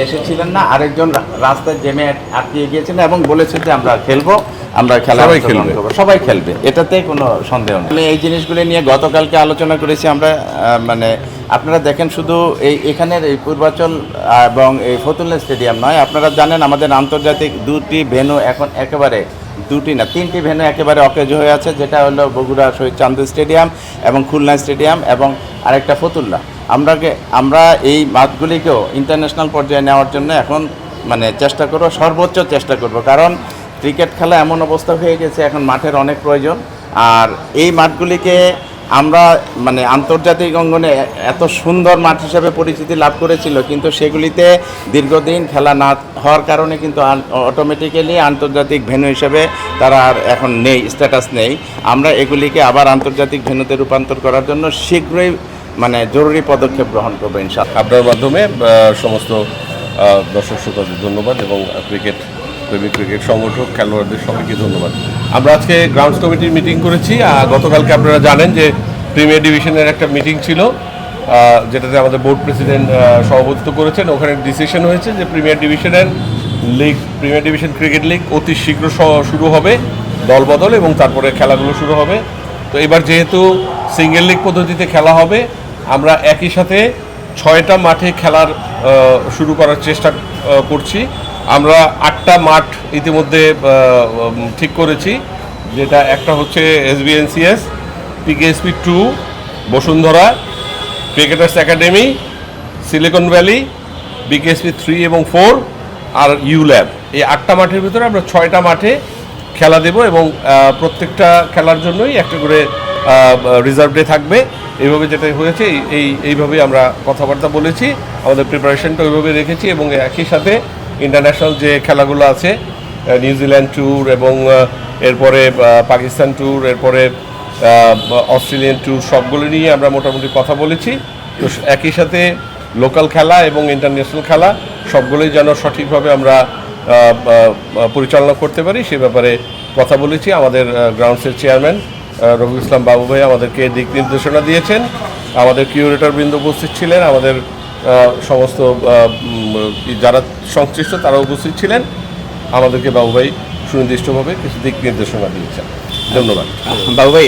এসেছিলেন না, আরেকজন রাস্তায় জেমে আটকিয়ে গিয়েছেন এবং বলেছেন যে আমরা খেলবো, আমরা খেলা সবাই খেলবে, এটাতে কোনো সন্দেহ নেই। আমি এই জিনিসগুলো নিয়ে গতকালকে আলোচনা করেছি আমরা, মানে আপনারা দেখেন শুধু এখানের এই পূর্বাচল এবং এই ফতুল্লা স্টেডিয়াম নয়, আপনারা জানেন আমাদের আন্তর্জাতিক দুটি ভেন্যু এখন একেবারে, দুটি না তিনটি ভেন্যু একেবারে অকেজ হয়ে আছে, যেটা হলো বগুড়া শহীদ চান্দু স্টেডিয়াম এবং খুলনা স্টেডিয়াম এবং আরেকটা ফতুল্লা। আমরা এই মাঠগুলিকেও ইন্টারন্যাশনাল পর্যায়ে নেওয়ার জন্য এখন মানে চেষ্টা করব, সর্বোচ্চ চেষ্টা করব, কারণ ক্রিকেট খেলা এমন অবস্থা হয়ে গেছে এখন মাঠের অনেক প্রয়োজন। আর এই মাঠগুলিকে আমরা মানে আন্তর্জাতিক অঙ্গনে এত সুন্দর মাঠ হিসেবে পরিচিতি লাভ করেছিল, কিন্তু সেগুলিতে দীর্ঘদিন খেলা না হওয়ার কারণে কিন্তু অটোমেটিক্যালি আন্তর্জাতিক ভেন্যু হিসেবে তারা আর এখন নেই, স্ট্যাটাস নেই। আমরা এগুলিকে আবার আন্তর্জাতিক ভেন্যুতে রূপান্তর করার জন্য শীঘ্রই মানে জরুরি পদক্ষেপ গ্রহণ করবো ইনশাআল্লাহ। আপনার মাধ্যমে সমস্ত দর্শক শ্রোতাদের ধন্যবাদ এবং প্রেমিক ক্রিকেট সংগঠক খেলোয়াড়দের সবাইকে ধন্যবাদ। আমরা আজকে গ্রাউন্ডস কমিটির মিটিং করেছি। গতকালকে আপনারা জানেন যে প্রিমিয়ার ডিভিশনের একটা মিটিং ছিল, যেটাতে আমাদের বোর্ড প্রেসিডেন্ট সভাপতিত্ব করেছেন। ওখানে ডিসিশন হয়েছে যে প্রিমিয়ার ডিভিশন ক্রিকেট লিগ অতি শীঘ্র শুরু হবে, দলবদল এবং তারপরে খেলাগুলো শুরু হবে। তো এবার যেহেতু সিঙ্গেল লিগ পদ্ধতিতে খেলা হবে, আমরা একই সাথে 6টা মাঠে খেলার শুরু করার চেষ্টা করছি। আমরা 8টা মাঠ ইতিমধ্যে ঠিক করেছি, যেটা একটা হচ্ছে SBNCS, PKSP 2, Bashundhara, cricketers academy, silicon valley, BKSP 3 এবং 4 আর ইউল্যাব। এই 8টা মাঠের ভিতরে আমরা 6টা মাঠে খেলা দেব এবং প্রত্যেকটা খেলার জন্যই একটা করে রিজার্ভ ডে থাকবে। এইভাবে যেটা হয়েছে এইভাবেই আমরা কথাবার্তা বলেছি, আমাদের প্রিপারেশনটা ওইভাবে রেখেছি এবং একই সাথে ইন্টারন্যাশনাল যে খেলাগুলো আছে, নিউজিল্যান্ড ট্যুর এবং এরপরে পাকিস্তান ট্যুর, এরপরে অস্ট্রেলিয়ান ট্যুর, সবগুলো নিয়ে আমরা মোটামুটি কথা বলেছি। তো একই সাথে লোকাল খেলা এবং ইন্টারন্যাশনাল খেলা সবগুলোই যেন সঠিকভাবে আমরা পরিচালনা করতে পারি সে ব্যাপারে কথা বলেছি। আমাদের গ্রাউন্ডসের চেয়ারম্যান রফিকুল ইসলাম বাবু ভাই আমাদেরকে দিক নির্দেশনা দিয়েছেন, আমাদের কিউরেটর বৃন্দ উপস্থিত ছিলেন, আমাদের সমস্ত যারা সংশ্লিষ্ট তারা উপস্থিত ছিলেন। আমাদেরকে বাবু ভাই সুনির্দিষ্টভাবে কিছু দিক নির্দেশনা দিয়েছেন। ধন্যবাদ বাবু ভাই।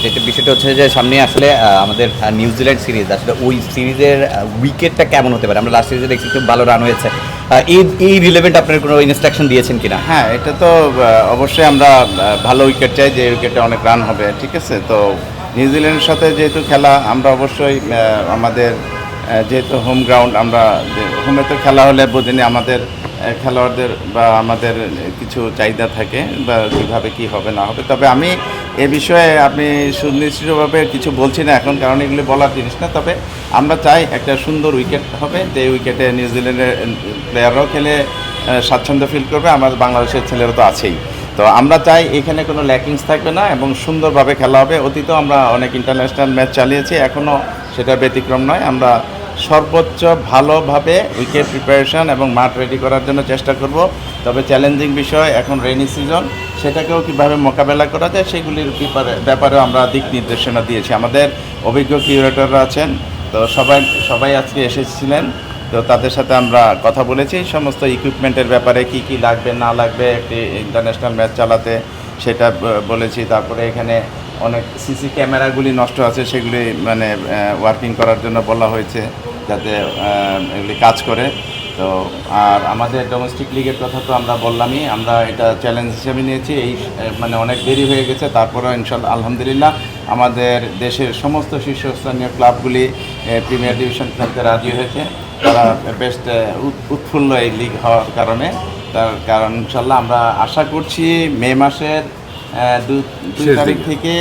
যেটা বিষয়টা হচ্ছে যে সামনে আসলে আমাদের নিউজিল্যান্ড সিরিজ, আসলে ওই সিরিজের উইকেটটা কেমন হতে পারে? আমরা লাস্ট সিরিজে দেখছি খুব ভালো রান হয়েছে, এই রিলেভেন্ট আপনার কোনো ইনস্ট্রাকশন দিয়েছেন কিনা? হ্যাঁ, এটা তো অবশ্যই আমরা ভালো উইকেট চাই, যে উইকেটে অনেক রান হবে, ঠিক আছে। তো নিউজিল্যান্ডের সাথে যেহেতু খেলা, আমরা অবশ্যই আমাদের যেহেতু হোম গ্রাউন্ড, আমরা হোমে তো খেলা হলে বুঝিনি আমাদের খেলোয়াড়দের বা আমাদের কিছু চাহিদা থাকে বা কীভাবে কী হবে না হবে। তবে আমি এ বিষয়ে আপনি সুনিশ্চিতভাবে কিছু বলছি না এখন, কারণ এগুলি বলার জিনিস না। তবে আমরা চাই একটা সুন্দর উইকেট হবে, যে উইকেটে নিউজিল্যান্ডের প্লেয়াররাও খেলে স্বাচ্ছন্দ্য ফিল করবে, আমাদের বাংলাদেশের ছেলেরা তো আছেই। তো আমরা চাই এখানে কোনো ল্যাকিংস থাকবে না এবং সুন্দরভাবে খেলা হবে। অতীতেও আমরা অনেক ইন্টারন্যাশনাল ম্যাচ চালিয়েছি, এখনও সেটা ব্যতিক্রম নয়। আমরা সর্বোচ্চ ভালোভাবে উইকেট প্রিপারেশন এবং মাঠ রেডি করার জন্য চেষ্টা করব। তবে চ্যালেঞ্জিং বিষয় এখন রেইনি সিজন, সেটাকেও কীভাবে মোকাবেলা করা যায় সেগুলির ব্যাপারেও আমরা দিক নির্দেশনা দিয়েছি। আমাদের অভিজ্ঞ কিউরেটররা আছেন, তো সবাই আজকে এসেছিলেন, তো তাদের সাথে আমরা কথা বলেছি সমস্ত ইকুইপমেন্টের ব্যাপারে, কি কি লাগবে না লাগবে একটি ইন্টারন্যাশনাল ম্যাচ চালাতে, সেটা বলেছি। তারপরে এখানে অনেক সিসি ক্যামেরাগুলি নষ্ট আছে, সেগুলি মানে ওয়ার্কিং করার জন্য বলা হয়েছে, যাতে এগুলি কাজ করে। তো আর আমাদের ডোমেস্টিক লিগের কথা তো আমরা বললামই, আমরা এটা চ্যালেঞ্জ হিসেবে নিয়েছি। এই মানে অনেক দেরি হয়ে গেছে, তারপরেও ইনশাআল্লাহ আলহামদুলিল্লাহ আমাদের দেশের সমস্ত শীর্ষস্থানীয় ক্লাবগুলি প্রিমিয়ার ডিভিশন খেলতে রাজি হয়েছে। তারা বেশ উৎফুল্ল এই লিগ হওয়ার কারণে। তার কারণ ইনশাআল্লাহ আমরা আশা করছি মে মাসের 2 তারিখ থেকে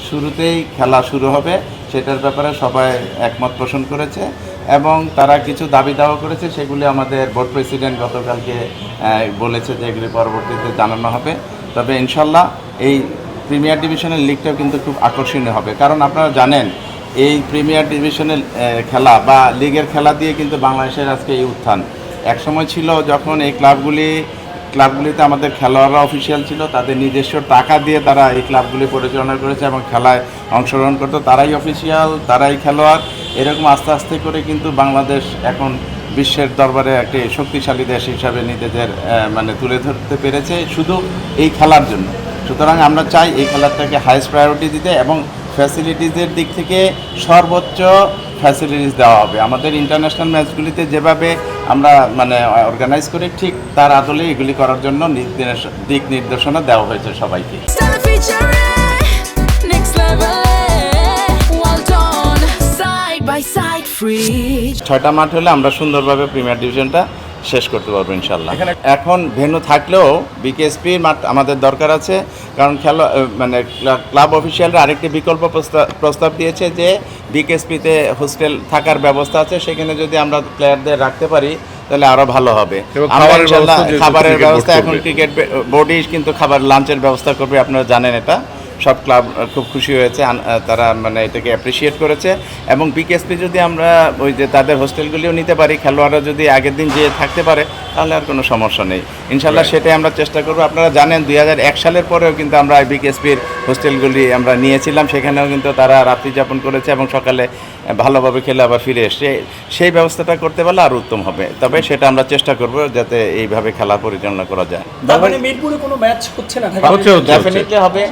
শুরুতেই খেলা শুরু হবে। সেটার ব্যাপারে সবাই একমত পোষণ করেছে এবং তারা কিছু দাবি দাওয়া করেছে, সেগুলি আমাদের বোর্ড প্রেসিডেন্ট গতকালকে বলেছে যে এগুলি পরবর্তীতে জানানো হবে। তবে ইনশাল্লাহ এই প্রিমিয়ার ডিভিশনের লিগটাও কিন্তু খুব আকর্ষণীয় হবে, কারণ আপনারা জানেন এই প্রিমিয়ার ডিভিশনের খেলা বা লিগের খেলা দিয়ে কিন্তু বাংলাদেশের আজকে এই উত্থান। একসময় ছিল যখন এই ক্লাবগুলিতে আমাদের খেলোয়াড়রা অফিসিয়াল ছিল, তাদের নিজস্ব টাকা দিয়ে তারা এই ক্লাবগুলি পরিচালনা করেছে এবং খেলায় অংশগ্রহণ করতো, তারাই অফিসিয়াল, তারাই খেলোয়াড়। এরকম আস্তে আস্তে করে কিন্তু বাংলাদেশ এখন বিশ্বের দরবারে একটি শক্তিশালী দেশ হিসাবে নিজেদের মানে তুলে ধরতে পেরেছে শুধু এই খেলার জন্য। সুতরাং আমরা চাই এই খেলাটাকে হাইয়েস্ট প্রায়োরিটি দিতে এবং ফ্যাসিলিটিসের দিক থেকে সর্বোচ্চ ফ্যাসিলিটিস দেওয়া হবে। আমাদের ইন্টারন্যাশনাল ম্যাচগুলিতে যেভাবে আমরা মানে অর্গানাইজ করি ঠিক তার আদলে এগুলি করার জন্য দিক নির্দেশনা দেওয়া হয়েছে সবাইকে। Stella featuring next level. Well done, side by side, free. 6টা মাঠ হলে আমরা সুন্দরভাবে প্রিমিয়ার ডিভিশনটা শেষ করতে পারবো ইনশাল্লাহ। এখন ভেন্যু থাকলেও বিকেএসপির মাঠ আমাদের দরকার আছে, কারণ খেলা মানে ক্লাব অফিসিয়ালরা আরেকটি বিকল্প প্রস্তাব দিয়েছে যে বিকেএসপিতে হোস্টেল থাকার ব্যবস্থা আছে, সেখানে যদি আমরা প্লেয়ারদের রাখতে পারি তাহলে আরও ভালো হবে। এবং আমরা খাবারের ইনশাল্লাহ ব্যবস্থা যেহেতু খাবারের cricket board ব্যবস্থা এখন করবে। ক্রিকেট বোর্ডই কিন্তু খাবার লাঞ্চের ব্যবস্থা করবে, আপনারা জানেন এটা। সব ক্লাব খুব খুশি হয়েছে, তারা মানে এটাকে অ্যাপ্রিসিয়েট করেছে। এবং বিকেএসপি যদি আমরা ওই যে তাদের হোস্টেলগুলিও নিতে পারি, খেলোয়াড়রা যদি আগের দিন যেয়ে থাকতে পারে তাহলে আর কোনো সমস্যা নেই ইনশাল্লাহ। সেটাই আমরা চেষ্টা করবো। আপনারা জানেন 2001 সালের পরেও কিন্তু আমরা বিকেএসপির হোস্টেলগুলি আমরা নিয়েছিলাম, সেখানেও কিন্তু তারা রাত্রি যাপন করেছে এবং সকালে ভালোভাবে খেলে আবার ফিরে এসছে। সেই ব্যবস্থাটা করতে পারলে আরও উত্তম হবে, তবে সেটা আমরা চেষ্টা করব যাতে এইভাবে খেলা পরিচালনা করা যায়। তার মানে মিরপুরে কোনো ম্যাচ হচ্ছে না ঢাকা? হচ্ছে। ডেফিনেটলি হবে।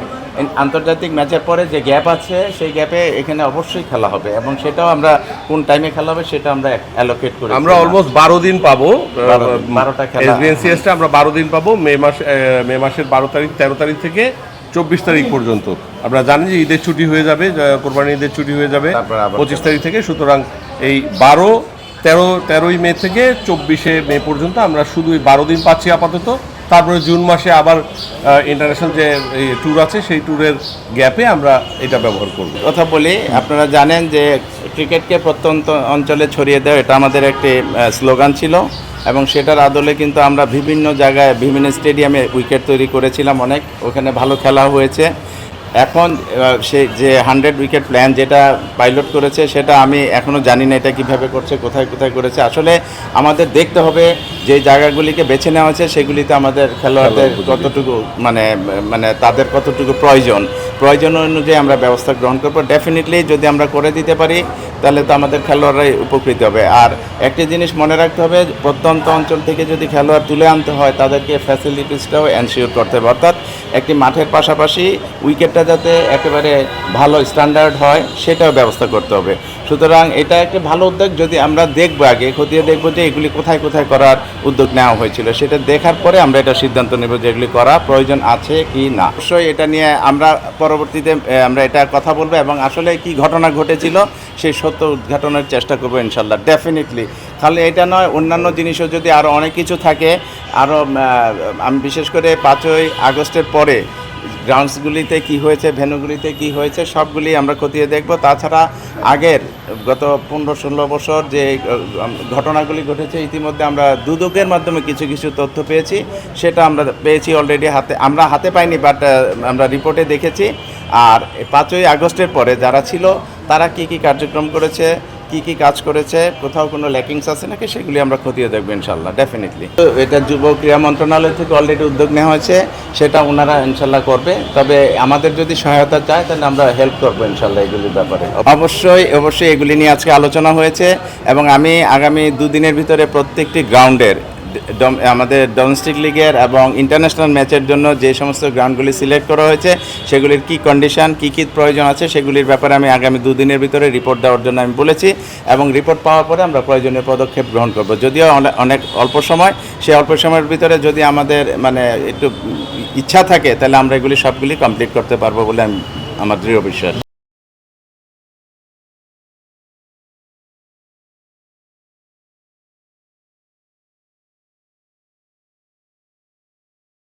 আন্তর্জাতিক ম্যাচের পরে যে গ্যাপ আছে সেই গ্যাপে এখানে অবশ্যই খেলা হবে, এবং সেটাও আমরা কোন টাইমে খেলা হবে সেটা আমরা অ্যালোকেট করি। আমরা অলমোস্ট 12 দিন পাবো। 12টা খেলা। এসবিএনসিএসটা আমরা 12 দিন পাবো, মে মাসের 12 তারিখ 13 তারিখ থেকে 24 তারিখ পর্যন্ত। আমরা জানি যে ঈদের ছুটি হয়ে যাবে, কোরবানি ঈদের ছুটি হয়ে যাবে তারপর আবার 25 তারিখ থেকে। সুতরাং এই 13ই মে থেকে 24শে মে পর্যন্ত আমরা শুধু এই 12 দিন পাচ্ছি আপাতত। তারপরে জুন মাসে আবার ইন্টারন্যাশনাল যে ট্যুর আছে সেই ট্যুরের গ্যাপে আমরা এটা ব্যবহার করব। কথা বলি, আপনারা জানেন যে ক্রিকেটকে প্রত্যন্ত অঞ্চলে ছড়িয়ে দেওয়া এটা আমাদের একটি স্লোগান ছিল, এবং সেটার আদলে কিন্তু আমরা বিভিন্ন জায়গায় বিভিন্ন স্টেডিয়ামে উইকেট তৈরি করেছিলাম অনেক, ওখানে ভালো খেলা হয়েছে। এখন সে যে 100 উইকেট প্ল্যান যেটা পাইলট করেছে সেটা আমি এখনও জানি না এটা কীভাবে করছে, কোথায় কোথায় করেছে। আসলে আমাদের দেখতে হবে যে জায়গাগুলিকে বেছে নেওয়া হয়েছে সেগুলিতে আমাদের খেলোয়াড়দের কতটুকু মানে তাদের কতটুকু প্রয়োজন অনুযায়ী আমরা ব্যবস্থা গ্রহণ করবো। ডেফিনেটলি যদি আমরা করে দিতে পারি তাহলে তো আমাদের খেলোয়াড়রাই উপকৃত হবে। আর একটি জিনিস মনে রাখতে হবে, প্রত্যন্ত অঞ্চল থেকে যদি খেলোয়াড় তুলে আনতে হয় তাদেরকে ফ্যাসিলিটিসটাও এনশিওর করতে হবে, অর্থাৎ একটি মাঠের পাশাপাশি উইকেটটা যাতে একেবারে ভালো স্ট্যান্ডার্ড হয় সেটাও ব্যবস্থা করতে হবে। সুতরাং এটা একটা ভালো উদ্যোগ। যদি আমরা দেখবো আগে খতিয়ে দেখবো যে এগুলি কোথায় কোথায় করার উদ্যোগ নেওয়া হয়েছিল, সেটা দেখার পরে আমরা এটা সিদ্ধান্ত নেব যে এগুলি করা প্রয়োজন আছে কি না। অবশ্যই এটা নিয়ে আমরা পরবর্তীতে আমরা এটা কথা বলবো, এবং আসলে কি ঘটনা ঘটেছিল সেই সত্য উদ্ঘাটনের চেষ্টা করবো ইনশাল্লাহ। ডেফিনেটলি তাহলে এটা নয়, অন্যান্য জিনিসও যদি আরও অনেক কিছু থাকে, আরও আমি বিশেষ করে 5ই আগস্টের পরে গ্রাউন্ডসগুলিতে কি হয়েছে, ভেন্যুগুলিতে কি হয়েছে সবগুলি আমরা খতিয়ে দেখব। তাছাড়া আগের গত 15-16 বছর যে ঘটনাগুলি ঘটেছে ইতিমধ্যে আমরা দুদকের মাধ্যমে কিছু কিছু তথ্য পেয়েছি, সেটা আমরা পেয়েছি অলরেডি হাতে, আমরা হাতে পাইনি বাট আমরা রিপোর্টে দেখেছি। আর 5ই আগস্টের পরে যারা ছিল তারা কি কি কার্যক্রম করেছে, কি কি কাজ করেছে, কোথাও কোনো ল্যাকিংস আছে নাকি সেগুলি আমরা খতিয়ে দেখবো ইনশাল্লাহ ডেফিনেটলি। তো এটা যুব ক্রীড়া মন্ত্রণালয় থেকে অলরেডি উদ্যোগ নেওয়া হয়েছে, সেটা ওনারা ইনশাল্লাহ করবে। তবে আমাদের যদি সহায়তা চায় তাহলে আমরা হেল্প করবো ইনশাল্লাহ এগুলির ব্যাপারে। অবশ্যই এগুলি নিয়ে আজকে আলোচনা হয়েছে, এবং আমি আগামী 2 দিনের ভিতরে প্রত্যেকটি গ্রাউন্ডের আমাদের ডোমেস্টিক লিগের এবং ইন্টারন্যাশনাল ম্যাচের জন্য যে সমস্ত গ্রাউন্ডগুলি সিলেক্ট করা হয়েছে সেগুলির কি কন্ডিশন, কি কি প্রয়োজন আছে সেগুলির ব্যাপারে আমি আগামী 2 দিনের ভিতরে রিপোর্ট দেওয়ার জন্য আমি বলেছি, এবং রিপোর্ট পাওয়ার পরে আমরা প্রয়োজনীয় পদক্ষেপ গ্রহণ করব। যদিও অনেক অল্প সময়, সেই অল্প সময়ের ভিতরে যদি আমাদের মানে একটু ইচ্ছা থাকে তাহলে আমরা এগুলি সবগুলি কমপ্লিট করতে পারবো বলে আমার দৃঢ় বিশ্বাস।